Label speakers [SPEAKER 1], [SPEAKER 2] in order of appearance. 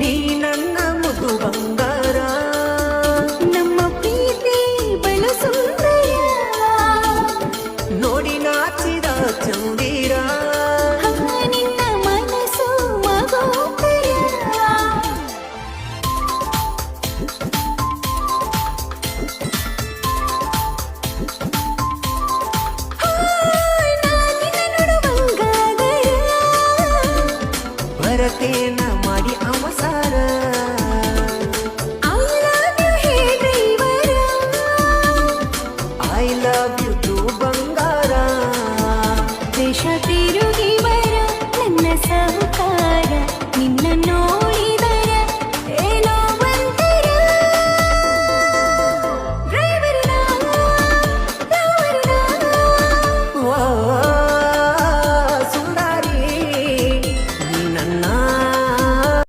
[SPEAKER 1] ನೀ ನನ್ನ ಮುದ್ದು ಬಂಗಾರ
[SPEAKER 2] ನಮ್ಮ ಪ್ರೀತಿ ಬಲು ಸುಂದರ
[SPEAKER 1] ನೋಡಿ ನಾಚಿದ ಚಂದಿರ
[SPEAKER 2] ನಿನ್ನ ಮನಸ್ಸು ಮಗೋಪರ ನಾನಿನ ನೋಡುವಂಗಾದರ
[SPEAKER 1] ಭರತೇನ ಮಾಡಿ ಅವಸಾರ